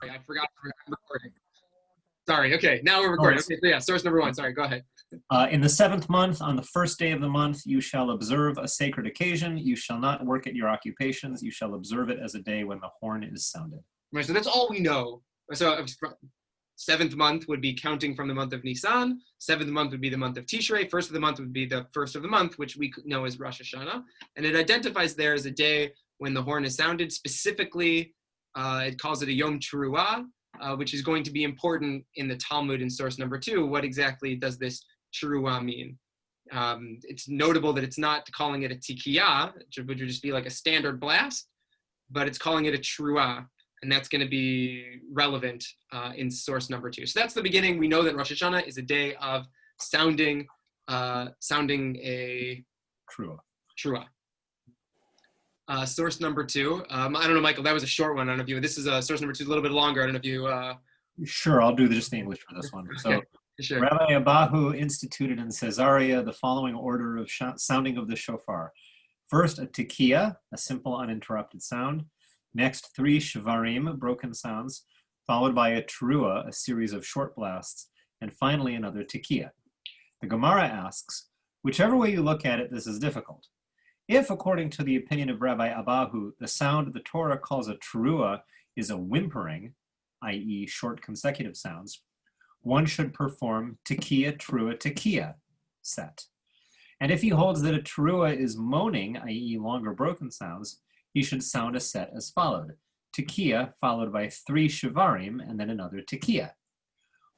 I forgot I'm recording. Sorry. Okay, now we're recording. Okay, so yeah, source number one. Sorry, go ahead. In the 7th month, on the 1st day of the month, you shall observe a sacred occasion. You shall not work at your occupations. You shall observe it as a day when the horn is sounded. Right, so that's all we know. So 7th month would be counting from the month of Nisan. 7th month would be the month of Tishrei. First of the month would be the first of the month, which we know as Rosh Hashanah. And it identifies there as a day when the horn is sounded. Specifically, it calls it a Yom Teruah, which is going to be important in the Talmud in source number 2. What exactly does this Teruah mean? It's notable that it's not calling it a Tikiyah, which would just be like a standard blast, but it's calling it a Teruah. And that's going to be relevant in source number 2. So that's the beginning. We know that Rosh Hashanah is a day of sounding a Teruah. Source number 2. I don't know, Michael, that was a short one. I don't know if you, this is source number 2, a little bit longer. I don't know if you... Sure, I'll do just the English for this one. So, okay, sure. Rabbi Abahu instituted in Caesarea the following order of sounding of the shofar. First, a tikiyah, a simple uninterrupted sound. Next, 3 shvarim, broken sounds, followed by a teruah, a series of short blasts, and finally another tikiyah. The Gemara asks, whichever way you look at it, this is difficult. If, according to the opinion of Rabbi Abahu, the sound the Torah calls a teruah is a whimpering, i.e. short consecutive sounds, one should perform tikiyah, teruah, tikiyah set. And if he holds that a teruah is moaning, i.e. longer broken sounds, he should sound a set as followed. Tikiyah followed by 3 shvarim and then another tikiyah.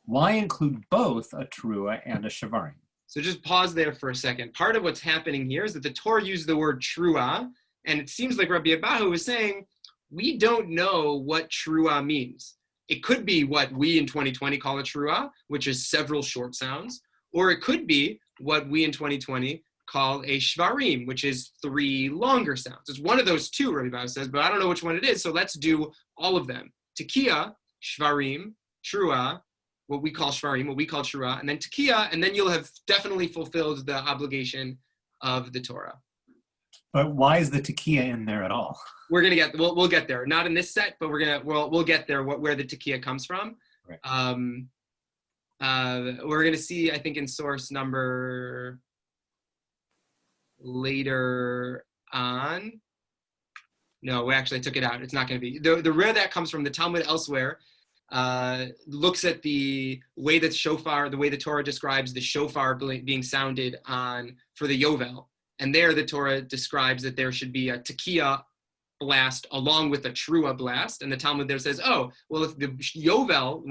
Why include both a teruah and a shvarim? So just pause there for a second. Part of what's happening here is that the Torah used the word teruah, and it seems like Rabbi Abahu was saying, we don't know what teruah means. It could be what we in 2020 call a teruah, which is several short sounds, or it could be what we in 2020 call a shvarim, which is 3 longer sounds. It's one of those 2, Rabbi Abahu says, but I don't know which one it is, so let's do all of them. Tikiyah, shvarim, teruah, what we call shvarim, what we call teruah, and then tikiyah, and then you'll have definitely fulfilled the obligation of the Torah. But why is the tikiyah in there at all? We're gonna get, we'll get there. Not in this set, but we'll get there. Where the tikiyah comes from. Right. We're gonna see, I think, in source number later on. No, we actually took it out. It's not gonna be the where that comes from. The Talmud elsewhere looks at the way that shofar, the way the Torah describes the shofar being sounded on for the Yovel. And there the Torah describes that there should be a tikiyah blast along with a teruah blast. And the Talmud there says, oh, well, if the Yovel,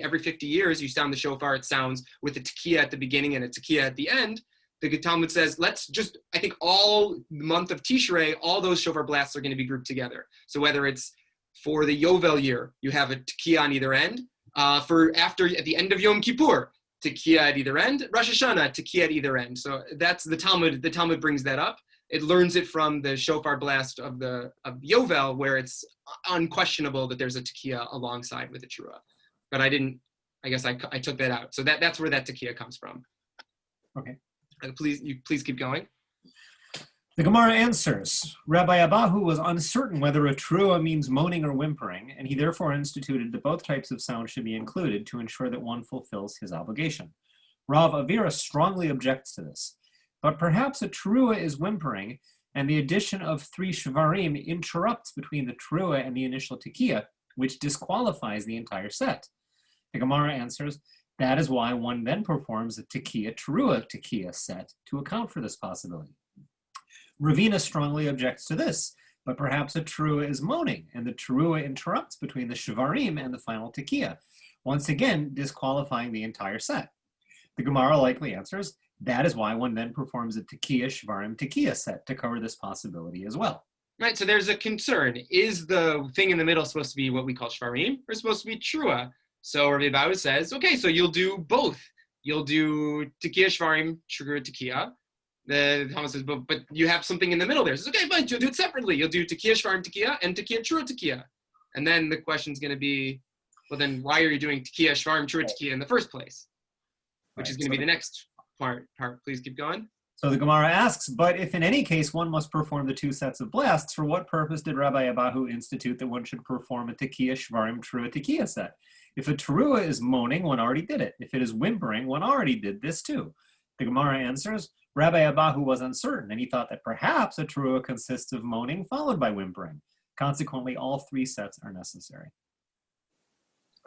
every 50 years you sound the shofar, it sounds with a tikiyah at the beginning and a tikiyah at the end. The Talmud says, let's just, I think all the month of Tishrei, all those shofar blasts are going to be grouped together. So whether it's for the Yovel year, you have a tikiyah on either end. At the end of Yom Kippur, tikiyah at either end. Rosh Hashanah, tikiyah at either end. So that's the Talmud. The Talmud brings that up. It learns it from the shofar blast of Yovel, where it's unquestionable that there's a tikiyah alongside with the teruah. But I took that out. So that's where that tikiyah comes from. Okay. Please keep going. The Gemara answers, Rabbi Abahu was uncertain whether a teruah means moaning or whimpering, and he therefore instituted that both types of sound should be included to ensure that one fulfills his obligation. Rav Avira strongly objects to this, but perhaps a teruah is whimpering, and the addition of 3 shvarim interrupts between the teruah and the initial tikiyah, which disqualifies the entire set. The Gemara answers, that is why one then performs a tikiyah teruah tikiyah set to account for this possibility. Ravina strongly objects to this, but perhaps a teruah is moaning, and the teruah interrupts between the shvarim and the final tikiyah, once again disqualifying the entire set. The Gemara likely answers, that is why one then performs a tikiyah shvarim tikiyah set to cover this possibility as well. Right, so there's a concern. Is the thing in the middle supposed to be what we call shvarim, or supposed to be teruah? So Rabbi Abahu says, okay, so you'll do both. You'll do tikiyah shvarim, teruah tikiyah. The Talmud says, but you have something in the middle there. Says, okay, fine, you'll do it separately. You'll do tikiyah shvarim tikiyah and tikiyah teruah tikiyah. And then the question's going to be, well, then why are you doing tikiyah shvarim teruah tikiyah in the first place? Which is going to be the next part. Please keep going. So the Gemara asks, but if in any case one must perform the 2 sets of blasts, for what purpose did Rabbi Abahu institute that one should perform a tekiah, shvarim, trua, tekiah set? If a teruah is moaning, one already did it. If it is whimpering, one already did this too. The Gemara answers, Rabbi Abahu was uncertain, and he thought that perhaps a teruah consists of moaning followed by whimpering. Consequently, all 3 sets are necessary.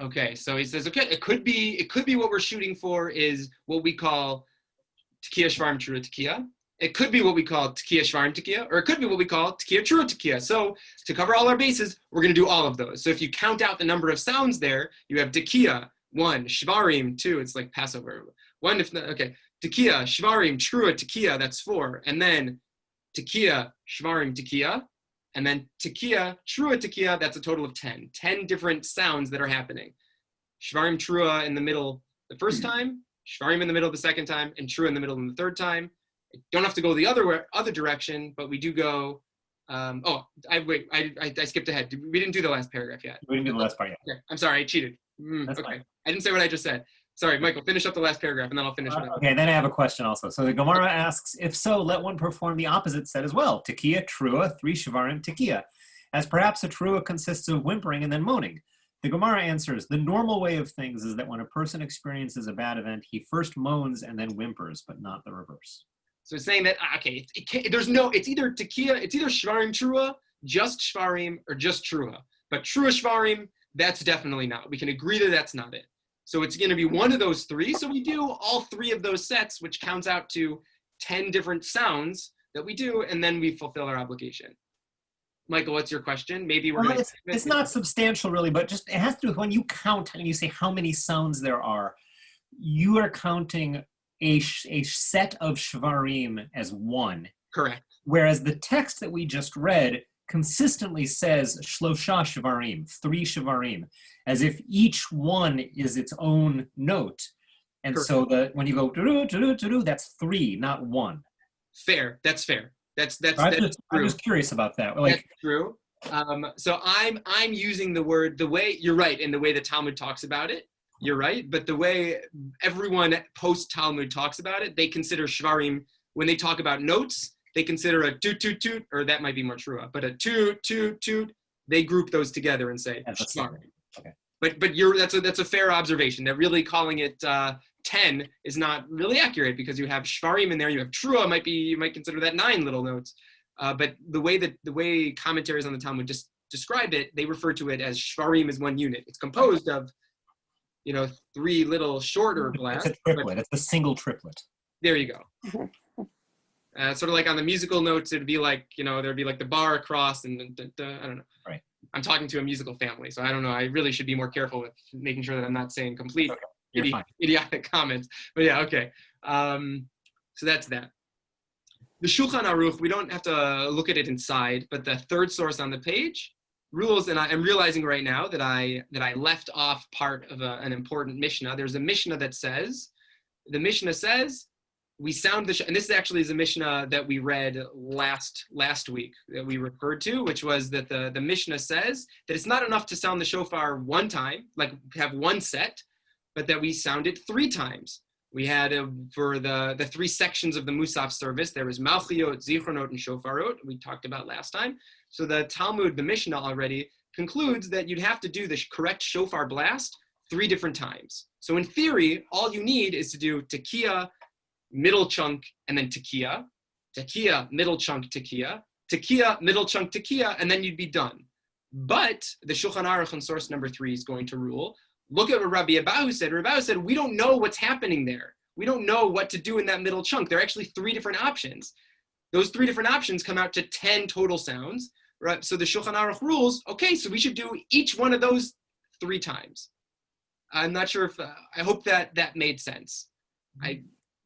Okay, so he says, okay, it could be what we're shooting for is what we call tekiah, shvarim, trua, tekiah. It could be what we call tekiah, shvarim, tekiah, or it could be what we call tekiah, trua, tekiah. So to cover all our bases, we're going to do all of those. So if you count out the number of sounds there, you have tekiah, 1, shvarim, 2. It's like Passover. 1, if not, okay. Tekiah, shvarim, trua, tekiah, that's 4. And then tekiah, shvarim, tekiah. And then tekiah, trua, tekiah, that's a total of 10. 10 different sounds that are happening. Shvarim, trua in the middle the first time, shvarim in the middle the second time, and trua in the middle the third time. I don't have to go the other direction, but we do go. I skipped ahead. We didn't do the last paragraph yet. We didn't do the last part yet. Okay, I'm sorry, I cheated. Okay, fine. I didn't say what I just said. Sorry, Michael, finish up the last paragraph and then I'll finish it up. Okay, then I have a question also. So the Gemara asks, if so, let one perform the opposite set as well. Tekiah, trua, 3 shvarim, tekiah. As perhaps a trua consists of whimpering and then moaning. The Gemara answers, the normal way of things is that when a person experiences a bad event, he first moans and then whimpers, but not the reverse. So it's saying that, okay, it's either tekiah, it's either shvarim, trua, just shvarim, or just trua. But trua, shvarim, that's definitely not. We can agree that that's not it. So it's going to be one of those 3. So we do all 3 of those sets, which counts out to 10 different sounds that we do, and then we fulfill our obligation. Michael, what's your question? Maybe we're going to... It's not substantial, really, but just it has to do with when you count and you say how many sounds there are, you are counting a set of shvarim as 1. Correct. Whereas the text that we just read consistently says shlosha shvarim, 3 shvarim, as if each one is its own note. And correct. So when you go that's 3, not 1. Fair. That's fair. That's I'm just curious about that. Like, that's true. So I'm using the word the way you're right in the way the Talmud talks about it. You're right, but the way everyone post Talmud talks about it, they consider shvarim when they talk about notes. They consider a toot toot toot, or that might be more true, but a toot toot toot. They group those together and say shvarim. Okay. But that's a fair observation. That really calling it 10 is not really accurate because you have shvarim in there. You have trua. You might consider that 9 little notes. But the way commentaries on the Talmud just describe it, they refer to it as shvarim as 1 unit. It's composed of 3 little shorter blasts. It's a triplet. It's a single triplet. There you go. Sort of like on the musical notes, it'd be like, there'd be like the bar across and I don't know. Right. I'm talking to a musical family, so I don't know. I really should be more careful with making sure that I'm not saying complete idiotic comments. But yeah, okay. So that's that. The Shulchan Aruch, we don't have to look at it inside, but the third source on the page rules, and I'm realizing right now that I left off part of an important Mishnah. There's a Mishnah that says, we sound the and this actually is a Mishnah that we read last week that we referred to, which was that the Mishnah says that it's not enough to sound the shofar 1 time, like have 1 set, but that we sound it 3 times. We had for the 3 sections of the Musaf service, there was Malchiot, Zichronot, and Shofarot, we talked about last time. So the Talmud, the Mishnah already concludes that you'd have to do the correct shofar blast 3 different times. So in theory, all you need is to do tekiah, middle chunk, and then tekiah, middle chunk, tekiah, middle chunk, tekiah, and then you'd be done. But the Shulchan Aruch on source number 3 is going to rule, look at what Rabbi Abahu said. Rabbi Abahu said, we don't know what's happening there. We don't know what to do in that middle chunk. There are actually 3 different options. Those 3 different options come out to 10 total sounds. Right? So the Shulchan Aruch rules, okay, so we should do each one of those 3 times. I'm not sure if, I hope that made sense.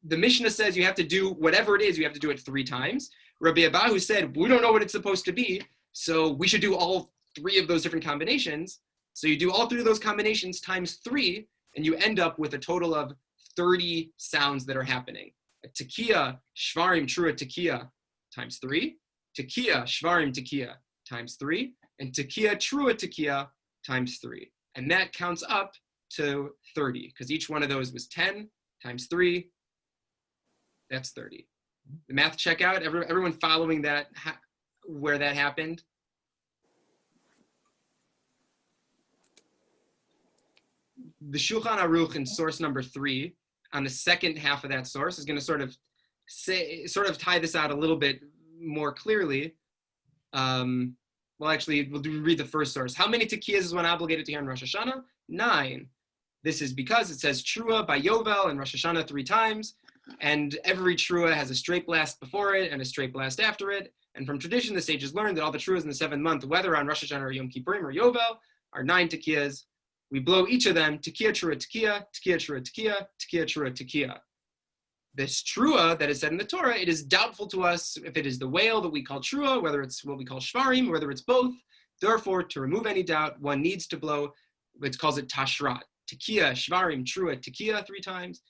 The Mishnah says you have to do whatever it is, you have to do it 3 times. Rabbi Abahu said, we don't know what it's supposed to be, so we should do all 3 of those different combinations. So you do all 3 of those combinations times 3, and you end up with a total of 30 sounds that are happening. A tekiah, shvarim, trua, tekiah times 3, tekiah, shvarim, tekiah times 3, and tekiah, trua, tekiah times 3. And that counts up to 30, because each one of those was 10 times 3, that's 30. The math check out? Everyone following that, where that happened? The Shulchan Aruch in source number 3, on the second half of that source, is going to sort of tie this out a little bit more clearly. Well, actually, we'll read the first source. How many tekiyas is one obligated to hear in Rosh Hashanah? 9. This is because it says Trua by Yovel and Rosh Hashanah 3 times, and every Trua has a straight blast before it and a straight blast after it. And from tradition, the sages learned that all the Truas in the 7th month, whether on Rosh Hashanah or Yom Kippurim or Yovel, are 9 tekiyas. We blow each of them, tekiya, trua, tekiya, tekiya, trua, tekiya, tekiya, trua, tekiya. This trua that is said in the Torah, it is doubtful to us if it is the whale that we call trua, whether it's what we call shvarim, whether it's both. Therefore, to remove any doubt, one needs to blow, it calls it tashrat. Tekiya, shvarim, trua, tekiya 3 times.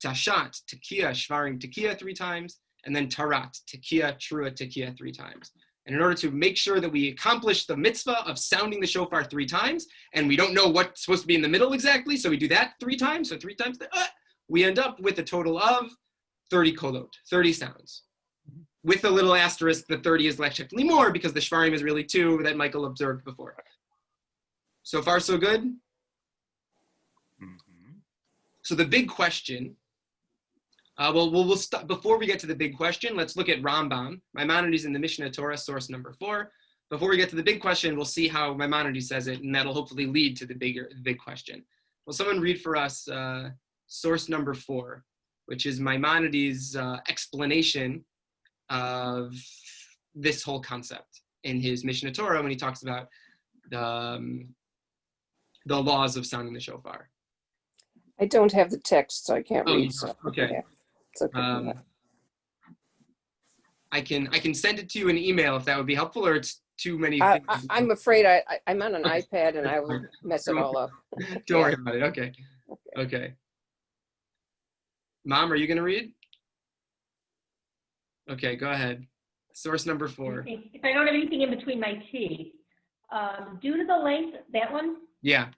Tashat, tekiya, shvarim, tekiya 3 times. And then tarat, tekiya, trua, tekiya 3 times. And in order to make sure that we accomplish the mitzvah of sounding the shofar 3 times, and we don't know what's supposed to be in the middle exactly, so we do that 3 times, so 3 times, we end up with a total of 30 kolot, 30 sounds. With a little asterisk, the 30 is technically more because the shvarim is really 2 that Michael observed before. So far, so good? Mm-hmm. So the big question, we'll stop. Before we get to the big question, let's look at Rambam. Maimonides in the Mishnah Torah, source number 4. Before we get to the big question, we'll see how Maimonides says it, and that'll hopefully lead to the big question. Will someone read for us source number 4, which is Maimonides' explanation of this whole concept in his Mishnah Torah when he talks about the laws of sounding the shofar. I don't have the text, so I can't read. So. Okay. Yeah. It's okay. I can send it to you in email if that would be helpful, or it's too many. I'm afraid I'm on an iPad and I will mess it all up. Don't worry about it. Okay. Mom, are you going to read? Okay, go ahead. Source number 4. If I don't have anything in between my teeth, due to the length, that one? Yeah.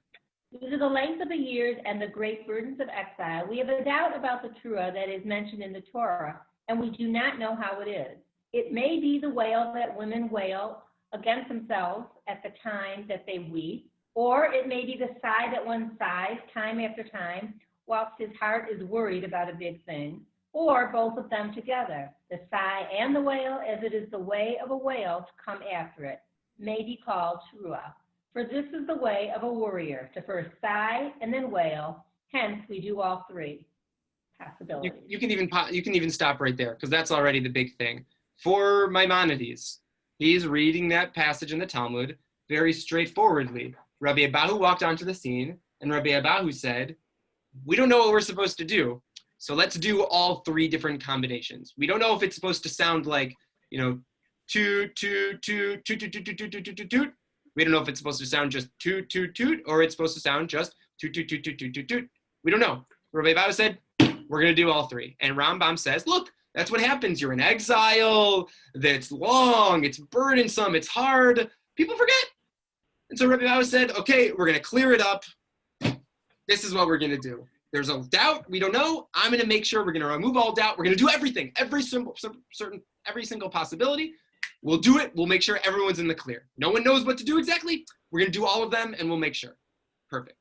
Due to the length of the years and the great burdens of exile, we have a doubt about the trua that is mentioned in the Torah, and we do not know how it is. It may be the wail that women wail against themselves at the time that they weep, or it may be the sigh that one sighs time after time whilst his heart is worried about a big thing, or both of them together, the sigh and the wail, as it is the way of a whale to come after it, may be called trua. For this is the way of a warrior, to first sigh and then wail, hence we do all 3 possibilities. You can even stop right there, because that's already the big thing. For Maimonides, he's reading that passage in the Talmud very straightforwardly. Rabbi Abahu walked onto the scene, and Rabbi Abahu said, we don't know what we're supposed to do, so let's do all 3 different combinations. We don't know if it's supposed to sound like, toot, toot, toot, toot, toot, toot, toot, toot, toot, toot, toot. We don't know if it's supposed to sound just toot, toot, toot, or it's supposed to sound just toot, toot, toot, toot, toot, toot, toot. We don't know. Rabbi Abahu said, we're going to do all 3. And Rambam says, look, that's what happens. You're in exile. That's long. It's burdensome. It's hard. People forget. And so Rabbi Abahu said, okay, we're going to clear it up. This is what we're going to do. There's a doubt. We don't know. I'm going to make sure we're going to remove all doubt. We're going to do everything, every single possibility. We'll do it. We'll make sure everyone's in the clear. No one knows what to do exactly. We're going to do all of them, and we'll make sure. Perfect.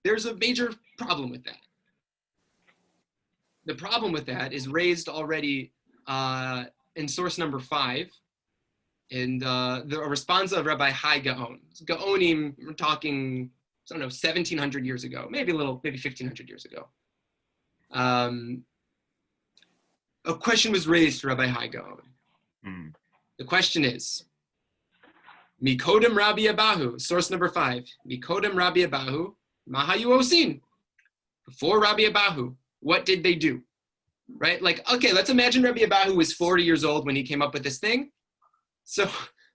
There's a major problem with that. The problem with that is raised already in source number 5, in the responsa of Rabbi Hai Gaon. Gaonim, we're talking, 1,700 years ago, maybe 1,500 years ago. A question was raised to Rabbi Hai Gaon. The question is, Mikodem Rabbi Abahu, source number 5, Mikodem Rabbi Abahu, Mahayu Osin. Before Rabbi Abahu, what did they do? Right? Okay, let's imagine Rabbi Abahu was 40 years old when he came up with this thing. So,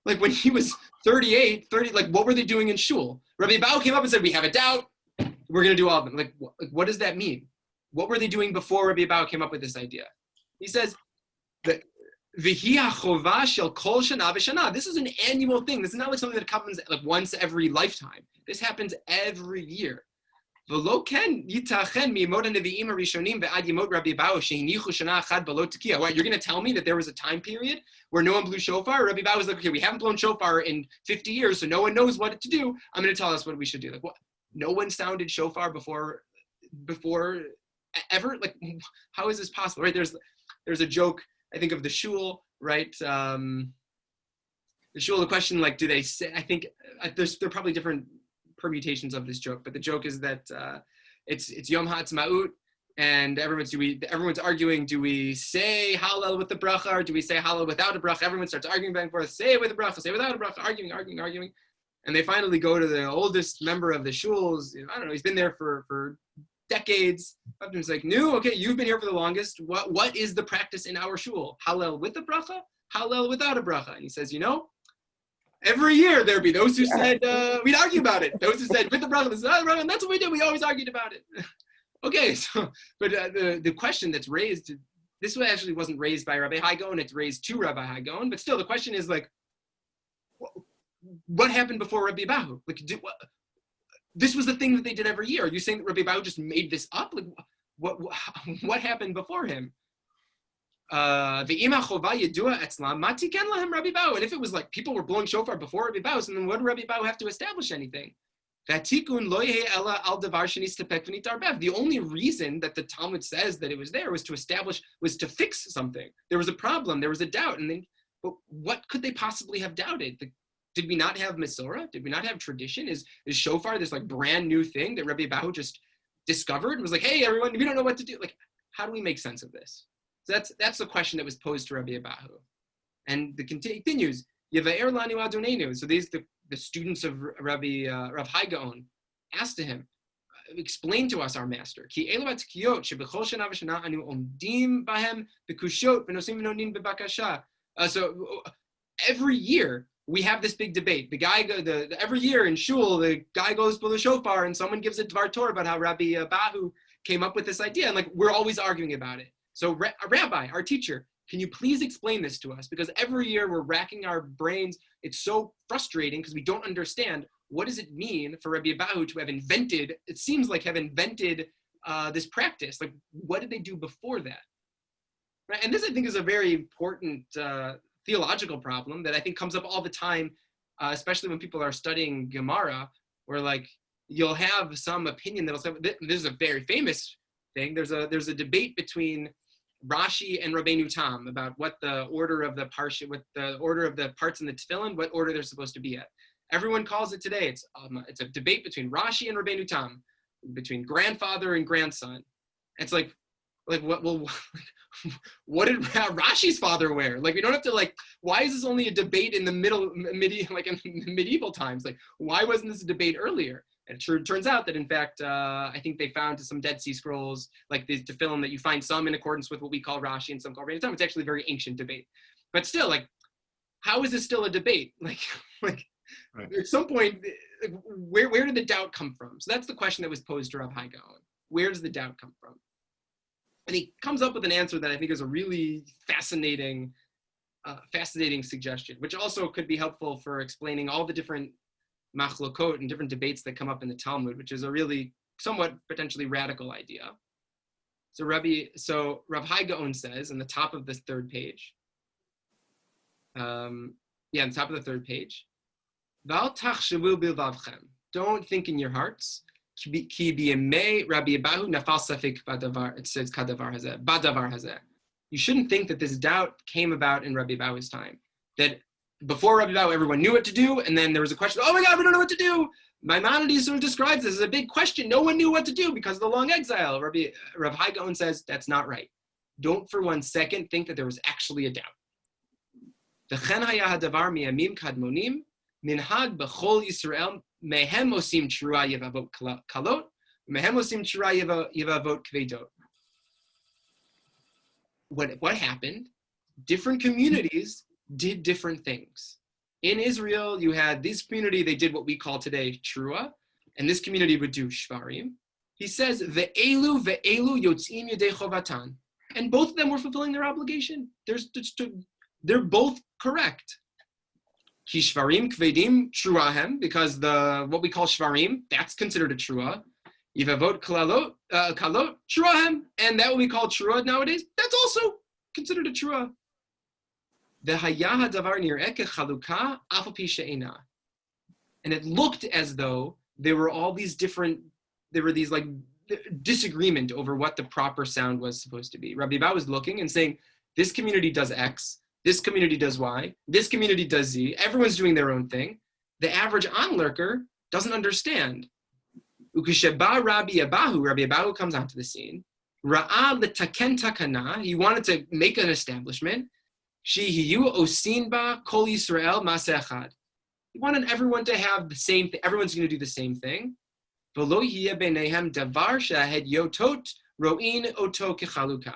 when he was 38, 30, what were they doing in shul? Rabbi Abahu came up and said, we have a doubt. We're going to do all of them. What does that mean? What were they doing before Rabbi Abahu came up with this idea? He says, this is an annual thing. This is not like something that happens once every lifetime. This happens every year. What, you're going to tell me that there was a time period where no one blew shofar? Rabbi Bau was like, okay, we haven't blown shofar in 50 years, so no one knows what to do. I'm going to tell us what we should do. Like, what? No one sounded shofar before ever? Like, how is this possible? Right? There's a joke, I think, of the shul, right? The shul, the question, like, do they say, I think there are probably different permutations of this joke, but the joke is that it's Yom HaAtzmaut, and everyone's arguing, do we say Hallel with the bracha, or do we say Hallel without a bracha? Everyone starts arguing back and forth, say it with a bracha, say it without a bracha, arguing. And they finally go to the oldest member of the shuls. I don't know, he's been there for decades. He's like, no, okay, you've been here for the longest. What is the practice in our shul? Hallel with a bracha, Hallel without a bracha. And he says, every year there'd be those who said, we'd argue about it. Those who said with the bracha, without the bracha, and that's what we did. We always argued about it. Okay, so, but the question that's raised, this actually wasn't raised by Rabbi Haigaon, it's raised to Rabbi Haigaon, but still the question is like, what happened before Rabbi Bahu? Like, this was the thing that they did every year. Are you saying that Rabbi Bahu just made this up? Like, what happened before him? And if it was like people were blowing shofar before Rabbi Bahu, so then what did Rabbi Bahu have to establish anything? The only reason that the Talmud says that it was there was to fix something. There was a problem, there was a doubt, but what could they possibly have doubted? Did we not have Mesorah? Did we not have tradition? Is shofar this like brand new thing that Rabbi Bahu just discovered and was like, hey everyone, we don't know what to do? Like, how do we make sense of this? So that's the question that was posed to Rabbi Bahu. And it continues, Yevaer lanu Adonenu. So these the students of Rav Haigaon asked to him, explain to us our master. Ki elu hatkiyot shebechol shana v'shana anu omdim bahem bekushot v'nosim v'nonin bebakasha. So every year we have this big debate. Every year in shul, the guy goes for the shofar and someone gives a dvar Torah about how Rabbi Bahu came up with this idea. And like, we're always arguing about it. So Rabbi, our teacher, can you please explain this to us? Because every year we're racking our brains. It's so frustrating because we don't understand what does it mean for Rabbi Bahu to have invented, it seems like this practice. Like, what did they do before that? Right? And this, I think, is a very important theological problem that I think comes up all the time, especially when people are studying Gemara, where like you'll have some opinion that'll say, this is a very famous thing. There's a debate between Rashi and Rabbeinu Tam about what the order of the parsha, what the order of the parts in the tefillin, what order they're supposed to be at. Everyone calls it today. It's a debate between Rashi and Rabbeinu Tam, between grandfather and grandson. It's like what? Well, what did Rashi's father wear? Like, we don't have to like. Why is this only a debate in the medieval times? Like, why wasn't this a debate earlier? And it turns out that, in fact, I think they found some Dead Sea Scrolls, like the tefillin, that you find some in accordance with what we call Rashi and some call Rabbeinu Tam. It's actually a very ancient debate. But still, like, how is this still a debate? Like right. At some point, where did the doubt come from? So that's the question that was posed to Rav Haigaon. Where does the doubt come from? And he comes up with an answer that I think is a really fascinating suggestion, which also could be helpful for explaining all the different machlokot and different debates that come up in the Talmud, which is a really somewhat potentially radical idea. So Rav Haigaon says on the top of this third page, on the top of the third page, Val tachshavu bilvavchem, don't think in your hearts, ki b'yemei Rabbi Abahu nafal safek badavar, it says kadavar hazeh, badavar hazeh. You shouldn't think that this doubt came about in Rabbi Abahu's time, that before Rabbi Bahu, everyone knew what to do, and then there was a question, oh my God, we don't know what to do. Maimonides sort of describes this as a big question. No one knew what to do because of the long exile. Rav Haigaon says that's not right. Don't for 1 second think that there was actually a doubt. V'chen haya hadavar miyamim kadmonim, minhag b'chol Yisrael, mehem osim tshura yevavot kalot, mehem osim tshura yevavot kvedot. What happened? Different communities did different things. In Israel, you had this community, they did what we call today Trua, and this community would do Shvarim. He says, Ve'elu yotzim yedei chovatan. And both of them were fulfilling their obligation. They're both correct. Ki Shvarim kvedim truahem, because what we call Shvarim, that's considered a Trua. Yivavot kalot truahem, and that will be called trua nowadays. That's also considered a trua. And it looked as though there were all these different, there were these like disagreement over what the proper sound was supposed to be. Rabbi Abba was looking and saying, this community does X, this community does Y, this community does Z, everyone's doing their own thing. The average onlooker doesn't understand. Ukisheba Rabbi Abahu comes onto the scene. Ra'ad letaken takana, he wanted to make an establishment. Shehiyu osinba kol Yisrael masechad. He wanted everyone to have the same thing. Everyone's going to do the same thing. V'lo yeh beinehem davar shahed yotot ro'in oto kechaluka.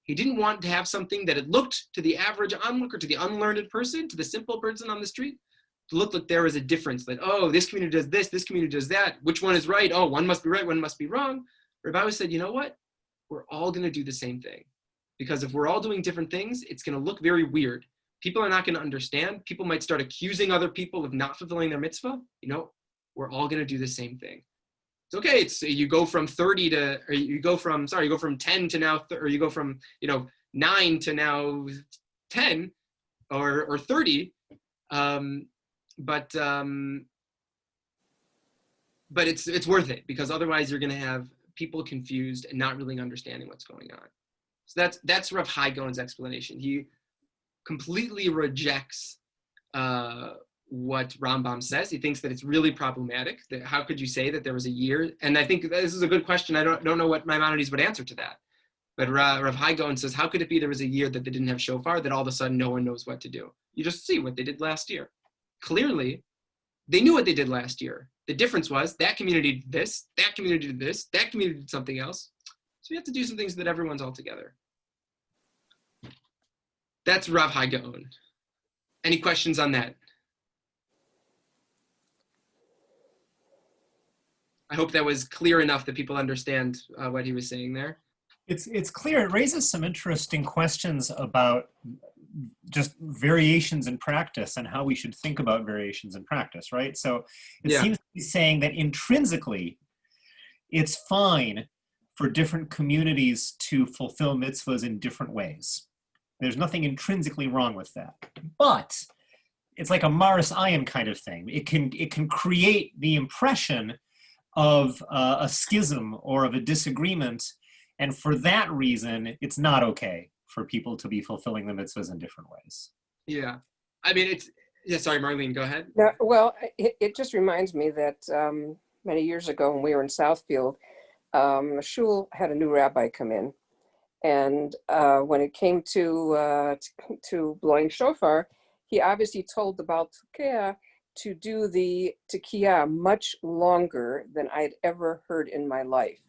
He didn't want to have something that it looked to the average onlooker, to the unlearned person, to the simple person on the street, to look like there was a difference. That, oh, this community does this community does that. Which one is right? Oh, one must be right, one must be wrong. Rabbi said, you know what? We're all going to do the same thing. Because if we're all doing different things, it's going to look very weird. People are not going to understand. People might start accusing other people of not fulfilling their mitzvah. You know, we're all going to do the same thing. It's okay. It's you go from 30 to, or you go from 10 to now, or you go from 9 to now 10, or 30. But it's worth it, because otherwise you're going to have people confused and not really understanding what's going on. So that's Rav Hai Gaon's explanation. He completely rejects what Rambam says. He thinks that it's really problematic. That how could you say that there was a year? And I think this is a good question. I don't know what Maimonides would answer to that. But Rav Hai Gaon says, how could it be there was a year that they didn't have shofar, that all of a sudden no one knows what to do? You just see what they did last year. Clearly, they knew what they did last year. The difference was that community did this, that community did this, that community did something else. So we have to do some things that everyone's all together. That's Rav Hai Gaon. Any questions on that? I hope that was clear enough that people understand what he was saying there. It's clear. It raises some interesting questions about just variations in practice and how we should think about variations in practice, right? So it seems to be saying that intrinsically, it's fine for different communities to fulfill mitzvahs in different ways. There's nothing intrinsically wrong with that. But it's like a Maris Ayin kind of thing. It can create the impression of a schism or of a disagreement, and for that reason, it's not okay for people to be fulfilling the mitzvahs in different ways. Yeah. I mean, sorry, Marlene, go ahead. No, well, it just reminds me that many years ago when we were in Southfield, a shul had a new rabbi come in. And when it came to blowing shofar, he obviously told the Baal Tukea to do the Tekiah much longer than I'd ever heard in my life.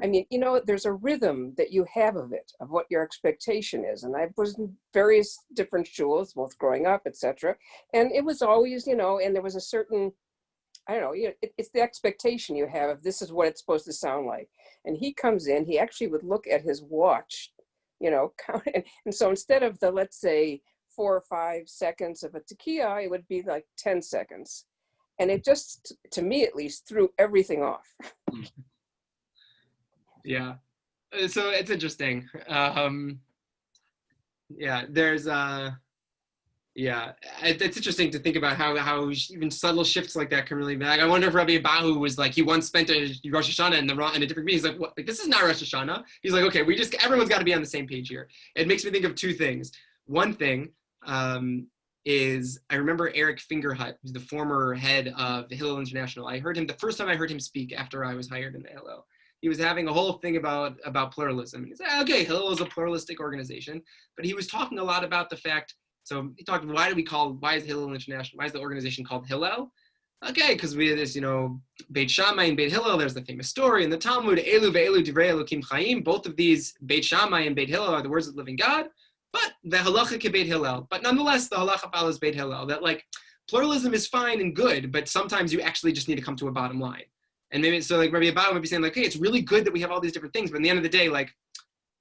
I mean, there's a rhythm that you have of it, of what your expectation is. And I was in various different shuls, both growing up, etc. And it was always, and there was a certain, I don't know, it's the expectation you have of this is what it's supposed to sound like. And he comes in, he actually would look at his watch, count, and so instead of the, let's say, 4 or 5 seconds of a tekiah, it would be like 10 seconds. And it just, to me at least, threw everything off. Yeah, so it's interesting. It's interesting to think about how even subtle shifts like that can really be. Like, I wonder if Rabbi Abahu was like, he once spent a Rosh Hashanah in a different meeting. He's like, what? Like, this is not Rosh Hashanah. He's like, okay, everyone's got to be on the same page here. It makes me think of 2 things. One thing is, I remember Eric Fingerhut, who's the former head of the Hillel International. The first time I heard him speak after I was hired in the Hillel. He was having a whole thing about pluralism. He said, okay, Hillel is a pluralistic organization, but he was talking a lot about the fact. So he talked, why is Hillel International? Why is the organization called Hillel? Okay, because we have this, Beit Shammai and Beit Hillel. There's the famous story in the Talmud, Elu ve'elu divrei Elokim Chaim. Both of these, Beit Shammai and Beit Hillel, are the words of the living God. But the halacha ke Beit Hillel. But nonetheless, the halacha follows Beit Hillel. That pluralism is fine and good, but sometimes you actually just need to come to a bottom line. And maybe so, Rabbi Abahu might be saying hey, it's really good that we have all these different things, but at the end of the day,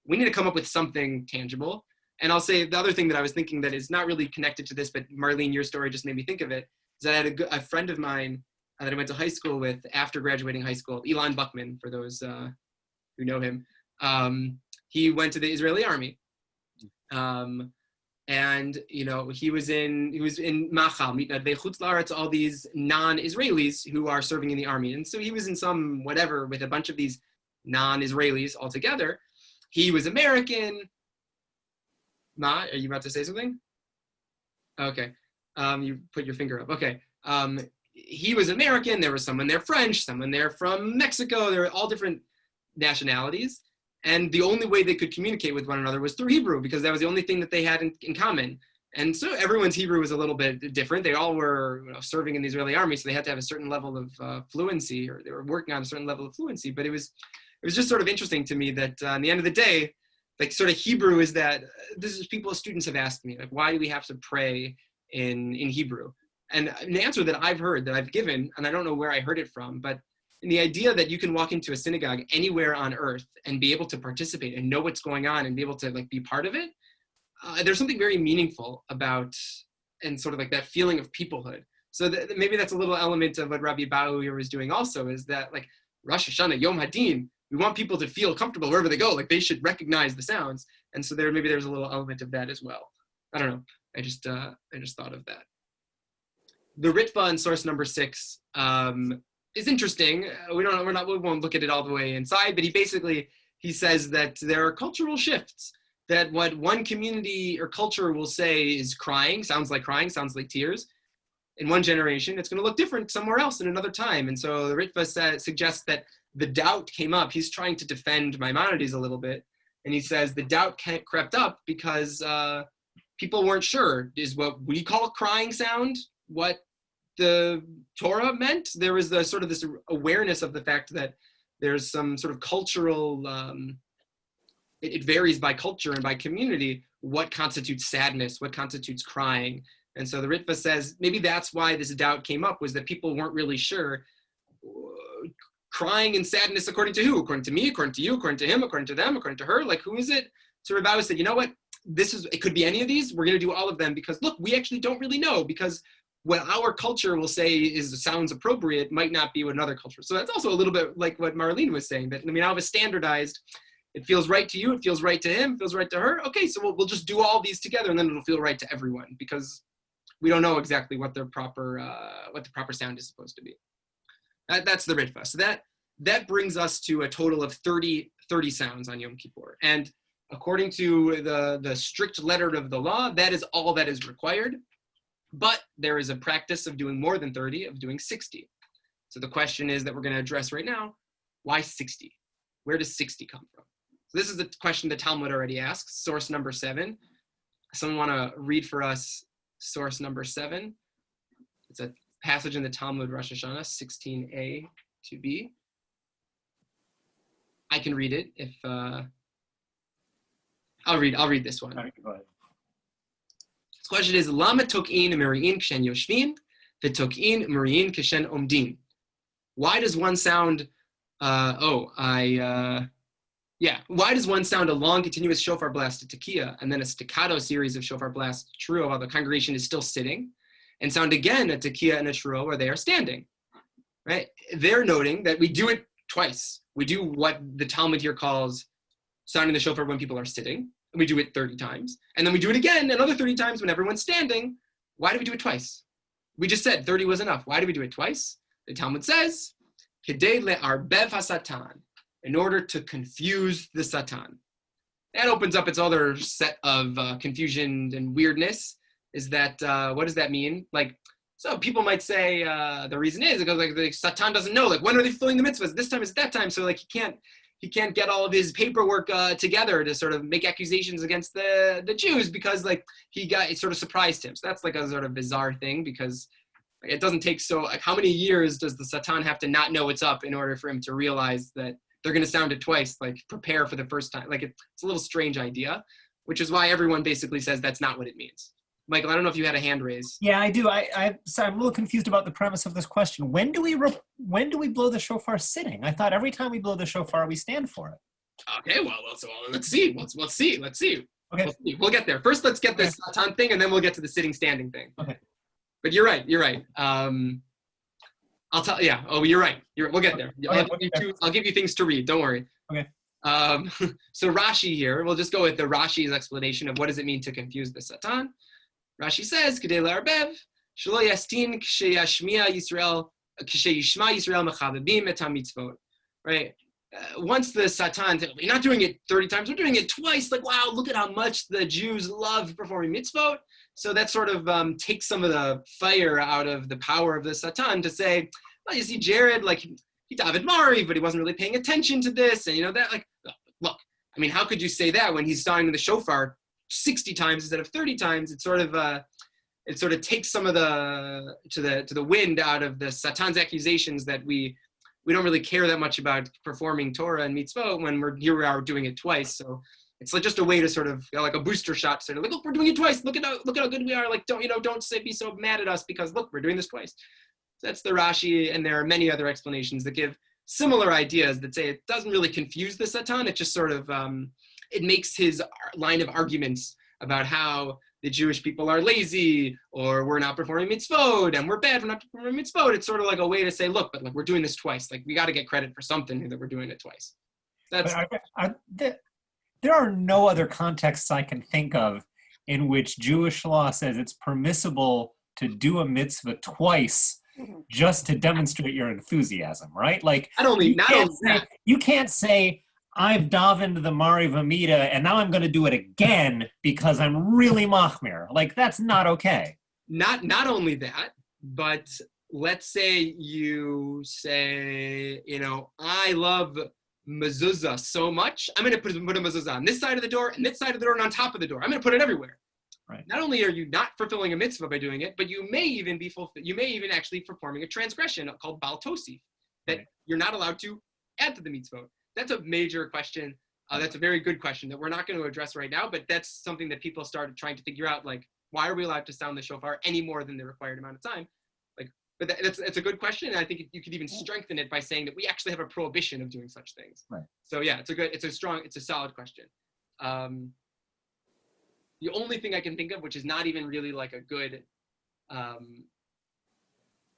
we need to come up with something tangible. And I'll say the other thing that I was thinking that is not really connected to this, but Marlene, your story just made me think of it, is that I had a friend of mine that I went to high school with after graduating high school, Elon Buckman, for those who know him. He went to the Israeli army. And he was in Machal, Mitnadvei Chutz La'aretz, all these non-Israelis who are serving in the army. And so he was in some whatever with a bunch of these non-Israelis all together. He was American. Ma, are you about to say something? Okay. You put your finger up. Okay. He was American. There was someone there French, someone there from Mexico. There were all different nationalities. And the only way they could communicate with one another was through Hebrew, because that was the only thing that they had in common. And so everyone's Hebrew was a little bit different. They all were serving in the Israeli army, so they had to have a certain level of fluency, or they were working on a certain level of fluency. But it was just sort of interesting to me that in the end of the day, like sort of Hebrew is that, this is students have asked me, like, why do we have to pray in Hebrew? And an answer that I've heard, that I've given, and I don't know where I heard it from, but in the idea that you can walk into a synagogue anywhere on earth and be able to participate and know what's going on and be able to like be part of it, there's something very meaningful about, and sort of like that feeling of peoplehood. So maybe that's a little element of what Rabbi Bahu here was doing also, is that like Rosh Hashanah, Yom Hadin, we want people to feel comfortable wherever they go, like they should recognize the sounds. And so there's a little element of that as well. I don't know. I just thought of that. The Ritva in source number 6 is interesting. We won't look at it all the way inside, but he says that there are cultural shifts, that what one community or culture will say is crying, sounds like tears. In one generation, it's going to look different somewhere else in another time. And so the Ritva suggests that the doubt came up. He's trying to defend Maimonides a little bit. And he says the doubt crept up because people weren't sure, is what we call crying sound what the Torah meant? There was this awareness of the fact that there's some sort of cultural, it varies by culture and by community, what constitutes sadness, what constitutes crying. And so the Ritva says maybe that's why this doubt came up, was that people weren't really sure, crying and sadness according to who? According to me, according to you, according to him, according to them, according to her, like who is it? So Rabbi said, you know what, it could be any of these, we're gonna do all of them, because look, we actually don't really know, because what our culture will say sounds appropriate might not be what another culture. So that's also a little bit like what Marlene was saying, that now it's standardized. It feels right to you, it feels right to him, it feels right to her. Okay, so we'll just do all these together, and then it'll feel right to everyone, because we don't know exactly what the proper sound is supposed to be. That's the Ritva. So that brings us to a total of 30 sounds on Yom Kippur. And according to the strict letter of the law, that is all that is required. But there is a practice of doing more than 30, of doing 60. So the question is that we're going to address right now, why 60? Where does 60 come from? So this is the question the Talmud already asks, source number 7. Someone want to read for us source number 7? It's a passage in the Talmud, Rosh Hashanah, 16a to b. I can read it if, I'll read this one. All right, go ahead. The question is, Lama tok'in meri'in kshen yoshvin, v'tok'in meri'in kshen omdin. Why does one sound, why does one sound a long continuous shofar blast to tekiah, and then a staccato series of shofar blasts to teruah while the congregation is still sitting, and sound again a tekiah and a teruah where they are standing? Right? They're noting that we do it twice. We do what the Talmud here calls sounding the shofar when people are sitting. We do it 30 times. And then we do it again another 30 times when everyone's standing. Why do we do it twice? We just said 30 was enough. Why do we do it twice? The Talmud says, Kedei le'arbev hasatan, in order to confuse the Satan. That opens up its other set of confusion and weirdness, is that, what does that mean? Like, so people might say the reason is because like the Satan doesn't know, like when are they fulfilling the mitzvahs? This time is that time, so like he can't get all of his paperwork together to sort of make accusations against the Jews, because like it sort of surprised him. So that's like a sort of bizarre thing, because it doesn't take how many years does the Satan have to not know what's up in order for him to realize that they're going to sound it twice, like prepare for the first time? Like it's a little strange idea, which is why everyone basically says that's not what it means. Michael, I don't know if you had a hand raised. Yeah, I do. I'm a little confused about the premise of this question. When do we blow the shofar sitting? I thought every time we blow the shofar, we stand for it. Okay, well, let's see. Let's see. Okay. We'll get there. First, let's get this Satan thing, and then we'll get to the sitting standing thing. Okay. But you're right. On I'll tell. Yeah. Oh, you're right. We'll get there. Okay. I'll give you things to read. Don't worry. Okay. So Rashi here. We'll just go with the Rashi's explanation of what does it mean to confuse the Satan. Rashi says, "Kedei la'arbev shelo yastin k'sheyashmiya Yisrael k'sheyishma Yisrael mechabibim et hamitzvot." Right. Once the Satan, you're not doing it 30 times, we're doing it twice. Like, wow, look at how much the Jews love performing mitzvot. So that sort of takes some of the fire out of the power of the Satan to say, well, you see, Jared, like, he David Mari, but he wasn't really paying attention to this. And, that, like, look, I mean, how could you say that when he's sounding the shofar 60 times instead of 30 times? It sort of takes some of the wind out of the Satan's accusations that we don't really care that much about performing Torah and mitzvot when we are doing it twice. So it's like just a way to sort of like a booster shot, sort of like, look, we're doing it twice. Look at how good we are. Like, don't be so mad at us because look, we're doing this twice. So that's the Rashi, and there are many other explanations that give similar ideas that say it doesn't really confuse the Satan. It just sort of it makes his line of arguments about how the Jewish people are lazy, or we're not performing mitzvot, and we're bad for not performing mitzvot. It's sort of like a way to say, look, but like we're doing this twice. Like we got to get credit for something that we're doing it twice. That's. There are no other contexts I can think of in which Jewish law says it's permissible to do a mitzvah twice just to demonstrate your enthusiasm, right? Like you can't say I've davened the Mari Vamida and now I'm going to do it again because I'm really machmir. Like that's not okay. Not only that, but let's say you say, I love mezuzah so much, I'm going to put a mezuzah on this side of the door and this side of the door and on top of the door. I'm going to put it everywhere. Right. Not only are you not fulfilling a mitzvah by doing it, but you may even actually performing a transgression called bal tosif that you're not allowed to add to the mitzvah. That's a major question. That's a very good question that we're not going to address right now, but that's something that people started trying to figure out, like, why are we allowed to sound the shofar any more than the required amount of time? But it's a good question, and I think you could even strengthen it by saying that we actually have a prohibition of doing such things. Right. So yeah, it's a solid question. The only thing I can think of, which is not even really like a good,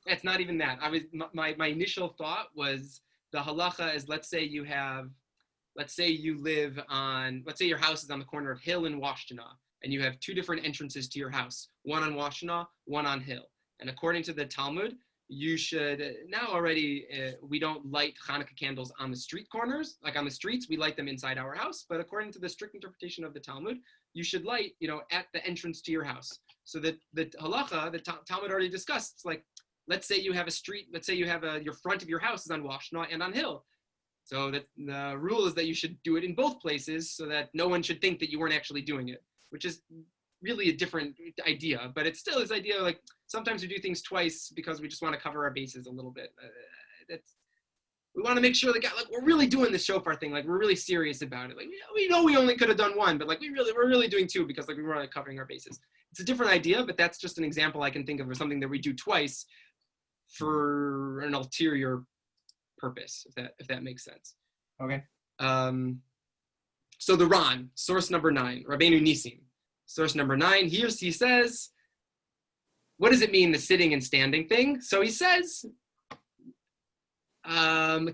it's not even that. My initial thought was the halacha is, let's say your house is on the corner of Hill and Washtenaw, and you have two different entrances to your house, one on Washtenaw, one on Hill. And according to the Talmud, you should, now already, we don't light Hanukkah candles on the street corners. Like on the streets, we light them inside our house. But according to the strict interpretation of the Talmud, you should light, at the entrance to your house. So that the halacha, the Talmud already discussed, it's like, let's say you have a street, let's say you have your front of your house is on Washtenaw and on Hill. So that the rule is that you should do it in both places so that no one should think that you weren't actually doing it, which is really a different idea, but it's still this idea, like sometimes we do things twice because we just want to cover our bases a little bit. We want to make sure that we're really doing this shofar thing, like we're really serious about it. Like we know we only could have done one, but like we're really doing two because like we were covering our bases. It's a different idea, but that's just an example I can think of something that we do twice for an ulterior purpose, if that makes sense. Okay. So the Ran, source number 9, Rabbeinu Nisim. Source number 9, he says, what does it mean, the sitting and standing thing? So he says, so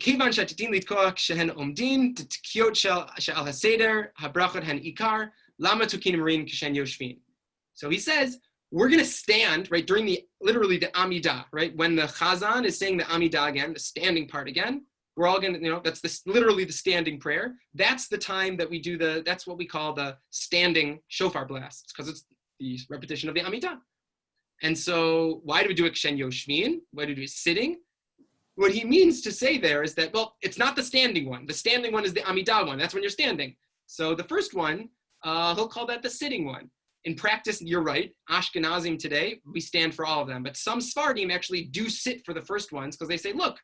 he says, we're going to stand, right, during literally the Amidah, right? When the Chazan is saying the Amidah again, the standing part again, we're all going to, that's literally the standing prayer. That's the time that we do that's what we call the standing shofar blasts, because it's the repetition of the Amidah. And so why do we do it Kshen Yoshvin? Why do we do it sitting? What he means to say there is that, well, it's not the standing one. The standing one is the Amidah one. That's when you're standing. So the first one, he'll call that the sitting one. In practice, you're right. Ashkenazim today, we stand for all of them. But some Sfardim actually do sit for the first ones because they say, look,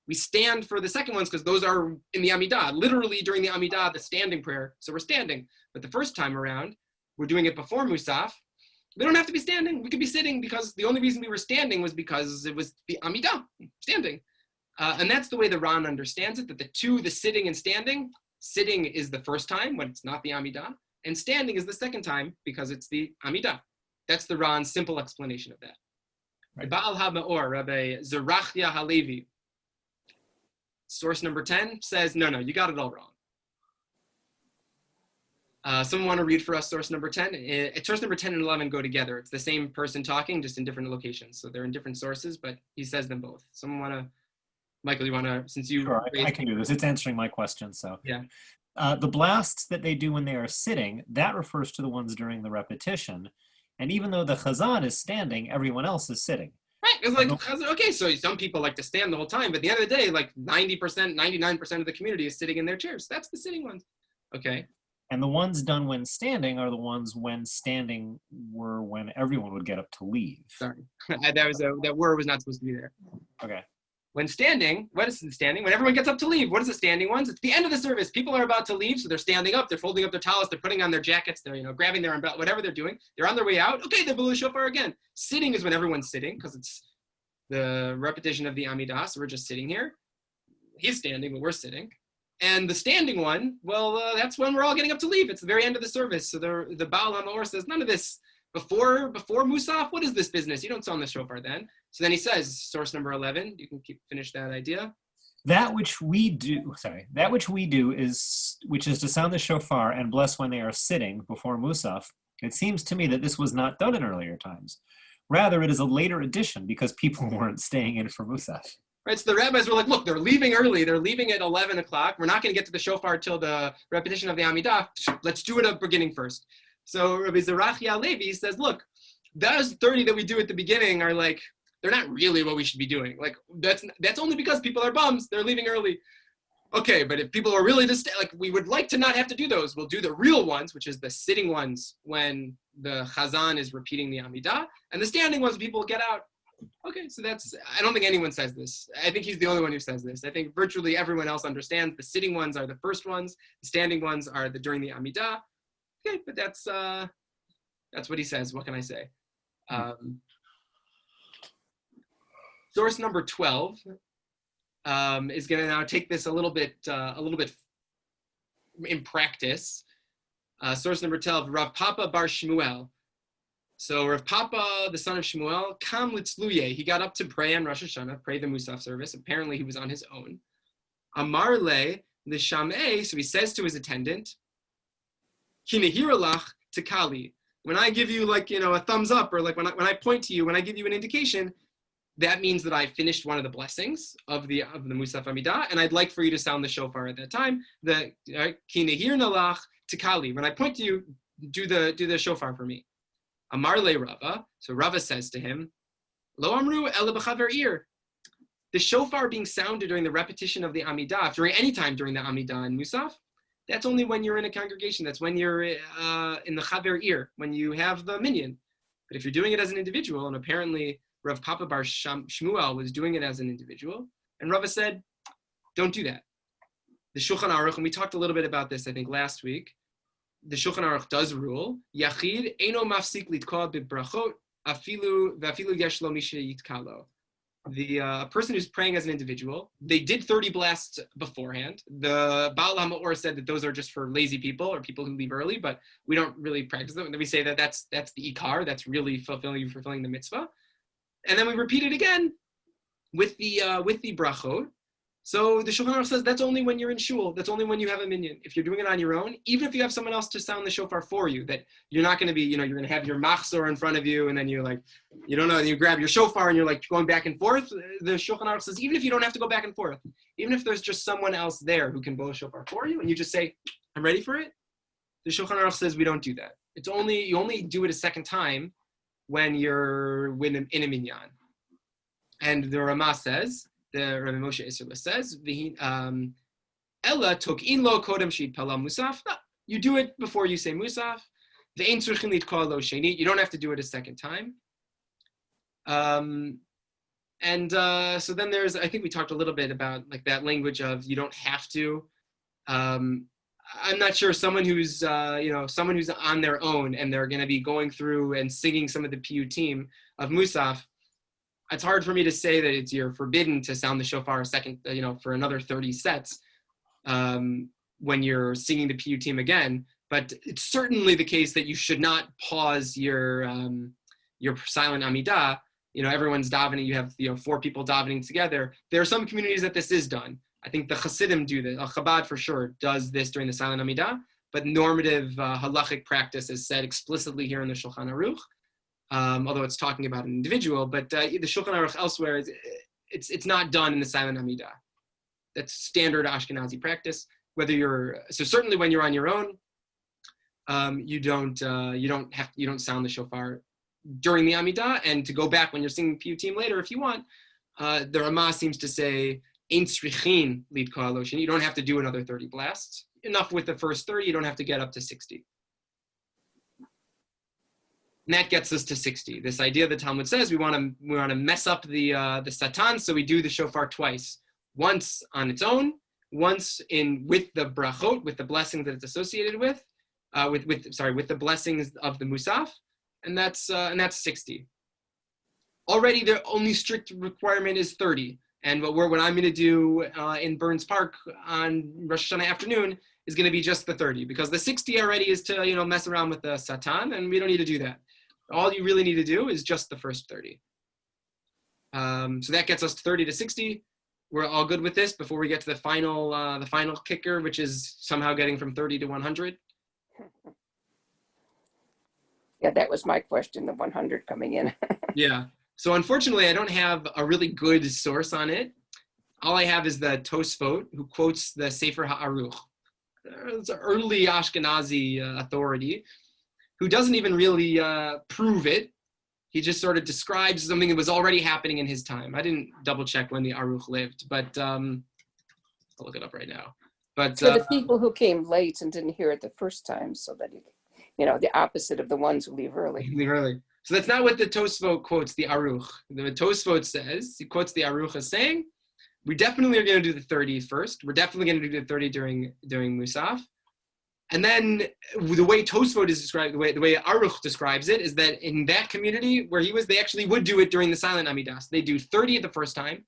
we stand for the second ones because those are in the Amidah, literally during the Amidah, the standing prayer. So we're standing. But the first time around, we're doing it before Musaf. We don't have to be standing. We could be sitting because the only reason we were standing was because it was the Amidah, standing. And that's the way the Ran understands it, that the sitting and standing is the first time when it's not the Amidah, and standing is the second time because it's the Amidah. That's the Ran's simple explanation of that. Right. Baal HaMaor, Rabbi Zerachia Halevi. Source number 10 says, no, you got it all wrong. Someone want to read for us source number 10? Source number 10 and 11 go together. It's the same person talking, just in different locations. So they're in different sources, but he says them both. Someone want to, Michael, you want to, since you... Sure, I can do this. It's answering my question, so. Yeah. The blasts that they do when they are sitting, that refers to the ones during the repetition. And even though the chazan is standing, everyone else is sitting. Right, it's like, okay, so some people like to stand the whole time, but at the end of the day, like 90%, 99% of the community is sitting in their chairs. That's the sitting ones. Okay. And the ones done when standing are the ones when standing were when everyone would get up to leave. Sorry, that word was not supposed to be there. Okay. When standing, what is standing? When everyone gets up to leave, what is the standing ones? It's the end of the service. People are about to leave, so they're standing up, they're folding up their towels, they're putting on their jackets, they're grabbing their umbrella, whatever they're doing. They're on their way out. Okay, they're below shofar again. Sitting is when everyone's sitting, because it's the repetition of the Amidah, so we're just sitting here. He's standing, but we're sitting. And the standing one, well, that's when we're all getting up to leave. It's the very end of the service. So the Baal HaMaor says, none of this before Musaf. What is this business? You don't sound the shofar then. So then he says, source number 11. You can finish that idea. That which we do is, which is to sound the shofar and bless when they are sitting before Musaf. It seems to me that this was not done in earlier times. Rather, it is a later addition because people weren't staying in for Musaf. Right, so the rabbis were like, look, they're leaving early. They're leaving at 11 o'clock. We're not going to get to the shofar till the repetition of the Amidah. Let's do it at the beginning first. So Rabbi Zerachia Levi says, look, those 30 that we do at the beginning are like, they're not really what we should be doing. Like, that's only because people are bums. They're leaving early. Okay, but if people are really just, like, we would like to not have to do those. We'll do the real ones, which is the sitting ones when the chazan is repeating the Amidah, and the standing ones when people get out. Okay, so I don't think anyone says this. I think he's the only one who says this. I think virtually everyone else understands the sitting ones are the first ones, the standing ones are during the Amidah. Okay, but that's what he says. What can I say? Source number 12 is going to now take this a little bit in practice. Source number 12, Rav Papa bar Shmuel. So Rav Papa, the son of Shmuel, Kam Litzluye, he got up to pray on Rosh Hashanah, pray the Musaf service. Apparently he was on his own. Amar le l'shameh, so he says to his attendant, Kinehiralach tekali. When I give you a thumbs up, or like when I point to you, when I give you an indication, that means that I finished one of the blessings of the Musaf Amidah, and I'd like for you to sound the shofar at that time. The Kinehiralach tekali. When I point to you, do the shofar for me. Amar le Rava, so Rava says to him, Lo amru ela b'chaver ir. The shofar being sounded during the repetition of the Amidah, during any time during the Amidah and Musaf, that's only when you're in a congregation. That's when you're in the chaver ir, when you have the minyan. But if you're doing it as an individual, and apparently Rav Papa bar Shmuel was doing it as an individual, and Rava said, don't do that. The Shulchan Aruch, and we talked a little bit about this, I think, last week, the Shulchan Aruch does rule, Yachid eno mafsik litkoa bibrachot afilu yesh lo mishe yitkalo. The person who's praying as an individual, they did 30 blasts beforehand. The Baal HaMaor said that those are just for lazy people or people who leave early, but we don't really practice them. And then we say that that's the ikar, that's really fulfilling the mitzvah. And then we repeat it again with the brachot. So the Shulchan Aruch says that's only when you're in shul. That's only when you have a minyan. If you're doing it on your own, even if you have someone else to sound the shofar for you, that you're not going to be, you're going to have your machzor in front of you, and then you're like, you don't know, you grab your shofar and you're like going back and forth. The Shulchan Aruch says even if you don't have to go back and forth, even if there's just someone else there who can blow a shofar for you, and you just say, I'm ready for it, the Shulchan Aruch says we don't do that. You only do it a second time when you're in a minyan. And the Ramah says, the Rabbi Moshe Isserles says, Ella took in lo kodem she'id pala musaf. No, you do it before you say musaf. The ein tzurchin litkol lo sheni. You don't have to do it a second time. So then there's, I think we talked a little bit about like that language of you don't have to. I'm not sure someone who's on their own and they're going to be going through and singing some of the piyutim of musaf. It's hard for me to say that you're forbidden to sound the shofar a second, for another 30 sets when you're singing the piyutim again. But it's certainly the case that you should not pause your silent Amidah, everyone's davening, you have, 4 people davening together. There are some communities that this is done. I think the Hasidim do this. Chabad for sure does this during the silent Amidah, but normative halachic practice is said explicitly here in the Shulchan Aruch, although it's talking about an individual, but the Shulchan Aruch elsewhere, it's not done in the silent Amidah. That's standard Ashkenazi practice. So certainly when you're on your own, you don't sound the shofar during the Amidah, and to go back when you're singing Piyutim later if you want, the Ramah seems to say, Ein tzrichin lidkor haloshin. You don't have to do another 30 blasts. Enough with the first 30, you don't have to get up to 60. And that gets us to 60. This idea the Talmud says we want to mess up the satan, so we do the shofar twice. Once on its own, once with the brachot, with the blessings that it's associated with the blessings of the musaf, and that's 60. Already the only strict requirement is 30. And what I'm going to do in Burns Park on Rosh Hashanah afternoon is going to be just the 30, because the 60 already is to mess around with the satan, and we don't need to do that. All you really need to do is just the first 30. So that gets us to 30 to 60. We're all good with this before we get to the final kicker, which is somehow getting from 30 to 100. Yeah, that was my question, the 100 coming in. Yeah. So unfortunately, I don't have a really good source on it. All I have is the Tosfot, who quotes the Sefer HaAruch. It's an early Ashkenazi authority who doesn't even really prove it. He just sort of describes something that was already happening in his time. I didn't double check when the Aruch lived, but I'll look it up right now. But for the people who came late and didn't hear it the first time, so that the opposite of the ones who leave early. Leave early. So that's not what the Tosfot quotes the Aruch. The Tosfot says, he quotes the Aruch as saying, we definitely are going to do the 30 first. We're definitely going to do the 30 during Musaf. And then the way Tosfot is described, the way Aruch describes it, is that in that community where he was, they actually would do it during the silent Amidah. They do 30 the first time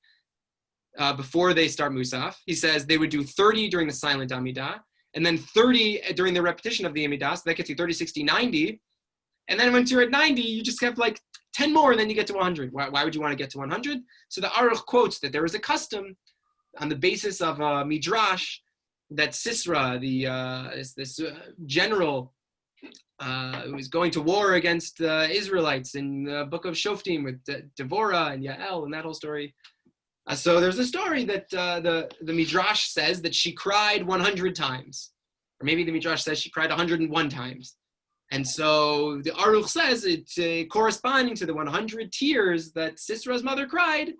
before they start Musaf. He says they would do 30 during the silent Amidah, and then 30 during the repetition of the Amidah. So that gets you 30, 60, 90. And then once you're at 90, you just have like 10 more, and then you get to 100. Why would you want to get to 100? So the Aruch quotes that there was a custom on the basis of a midrash that Sisra, this general who was going to war against the Israelites in the book of Shoftim with Devorah and Yael and that whole story. So there's a story that the midrash says that she cried 100 times. Or maybe the midrash says she cried 101 times. And so the Aruch says it's corresponding to the 100 tears that Sisra's mother cried.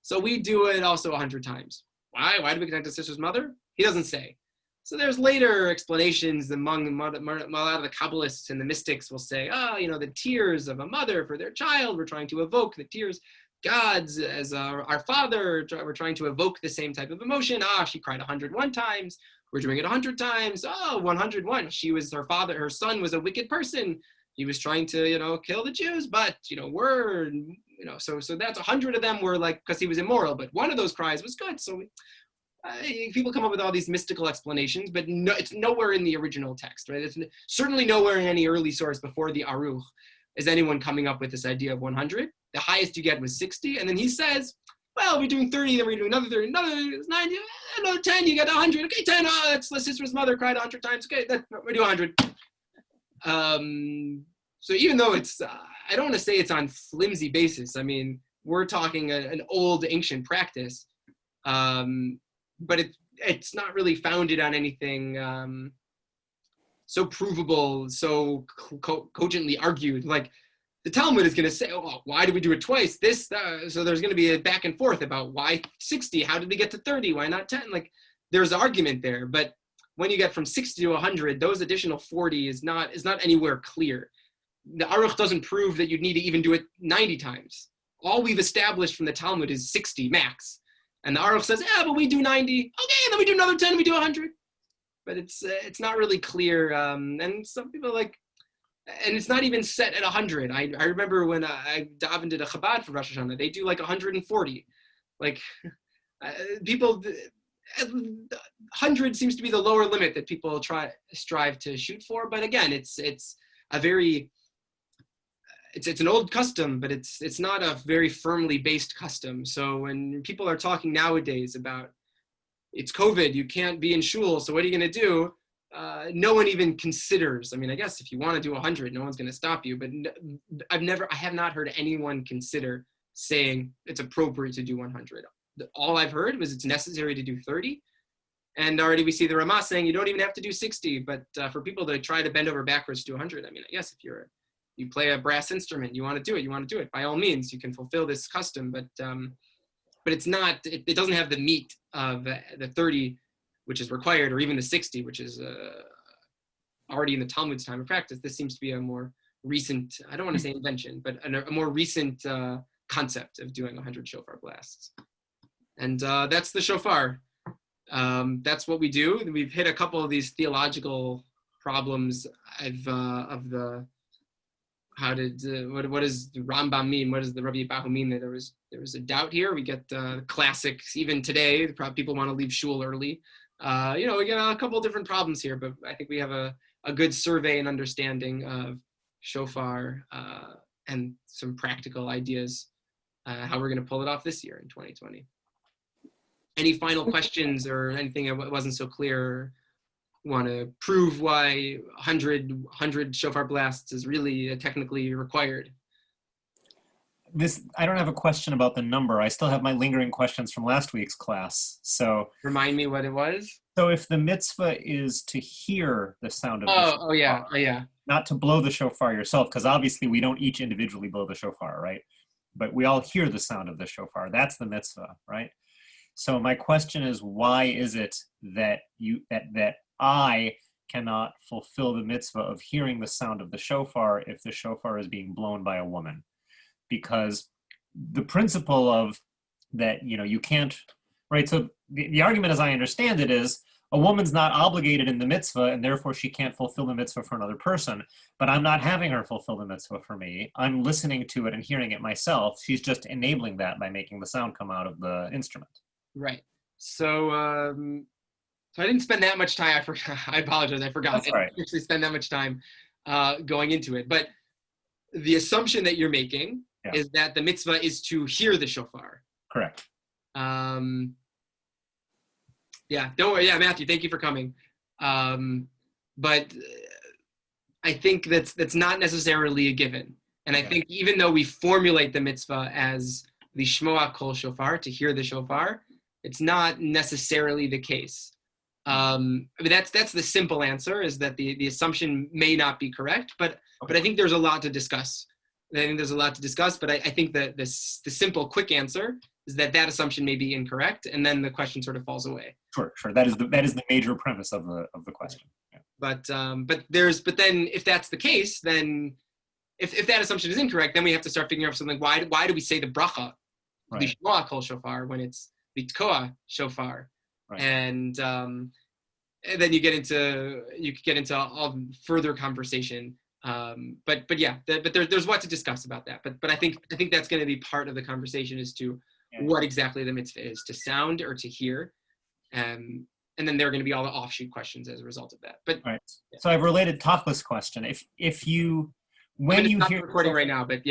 So we do it also 100 times. Why? Why do we connect to Sisra's mother? He doesn't say. So there's later explanations among a lot of the Kabbalists and the mystics will say, the tears of a mother for their child, we're trying to evoke the tears. God's as our father, we're trying to evoke the same type of emotion. She cried 101 times. We're doing it 100 times. 101. Her son was a wicked person. He was trying to, kill the Jews, but, so that's 100 of them were like, because he was immoral, but one of those cries was good. So people come up with all these mystical explanations, but it's nowhere in the original text, right? It's certainly nowhere in any early source before the Aruch is anyone coming up with this idea of 100. The highest you get was 60. And then he says, well, we're doing 30, then we're doing another 30, another 90, another 10, you get 100. Okay, 10, that's Sisra's mother cried 100 times. Okay, we do 100. So even though it's, I don't want to say it's on flimsy basis. I mean, we're talking an old ancient practice, but it's not really founded on anything so provable, so cogently argued. Like the Talmud is going to say, why do we do it twice? So there's going to be a back and forth about why 60, how did we get to 30, why not 10? Like there's argument there, but when you get from 60 to 100, those additional 40 is not anywhere clear. The Aruch doesn't prove that you'd need to even do it 90 times. All we've established from the Talmud is 60 max. And the Aruch says, but we do 90. Okay, and then we do another 10, we do 100. But it's not really clear. And some people and it's not even set at 100. I remember when I davened at a Chabad for Rosh Hashanah, they do like 140. Like people, 100 seems to be the lower limit that people strive to shoot for. But again, it's a very, it's an old custom, but it's not a very firmly based custom. So when people are talking nowadays about it's COVID, you can't be in shul, so what are you going to do? No one even considers. I mean, I guess if you want to do 100, no one's going to stop you. But I have not heard anyone consider saying it's appropriate to do 100. All I've heard was it's necessary to do 30. And already we see the Ramah saying you don't even have to do 60. But for people to try to bend over backwards to 100, I mean, I guess if you play a brass instrument, you want to do it. By all means, you can fulfill this custom. But it's not. It doesn't have the meat of the 30, which is required, or even the 60, which is already in the Talmud's time of practice. This seems to be a more recent, I don't want to say invention, but a more recent concept of doing 100 shofar blasts. And that's the shofar. That's what we do. We've hit a couple of these theological problems what does the Rambam mean? What does the Rabbi Bahu mean? That there was a doubt here. We get classics, even today, people want to leave shul early. We get a couple of different problems here, but I think we have a good survey and understanding of shofar and some practical ideas how we're going to pull it off this year in 2020. Any final questions or anything that wasn't so clear? Want to prove why 100 shofar blasts is really technically required? I don't have a question about the number. I still have my lingering questions from last week's class. So remind me what it was. So if the mitzvah is to hear the sound of the shofar, yeah, not to blow the shofar yourself, because obviously we don't each individually blow the shofar, right? But we all hear the sound of the shofar. That's the mitzvah, right? So my question is, why is it that that I cannot fulfill the mitzvah of hearing the sound of the shofar if the shofar is being blown by a woman? Because the principle of that, you can't, right? So the argument, as I understand it, is a woman's not obligated in the mitzvah, and therefore she can't fulfill the mitzvah for another person. But I'm not having her fulfill the mitzvah for me. I'm listening to it and hearing it myself. She's just enabling that by making the sound come out of the instrument. Right. So I didn't spend that much time. I apologize. I forgot. That's right. I didn't actually spend that much time going into it. But the assumption that you're making is that the mitzvah is to hear the shofar. Correct. Don't worry. Yeah, Matthew, thank you for coming. But I think that's not necessarily a given. And I think even though we formulate the mitzvah as the shmoa kol shofar, to hear the shofar, it's not necessarily the case. That's the simple answer, is that the assumption may not be correct, but I think there's a lot to discuss. But I think that the simple, quick answer is that assumption may be incorrect, and then the question sort of falls away. Sure. That is the major premise of the question. Yeah. But then if that's the case, then if that assumption is incorrect, then we have to start figuring out something. Why do we say the bracha, the shmoa kol shofar, when it's the tkoa shofar? Right. And then you could get into all further conversation. But there's what to discuss about that. But I think that's going to be part of the conversation as to what exactly the mitzvah is, to sound or to hear, and then there are going to be all the offshoot questions as a result of that. But right. So I have a related Tachlis question. If you when you hear recording right now, but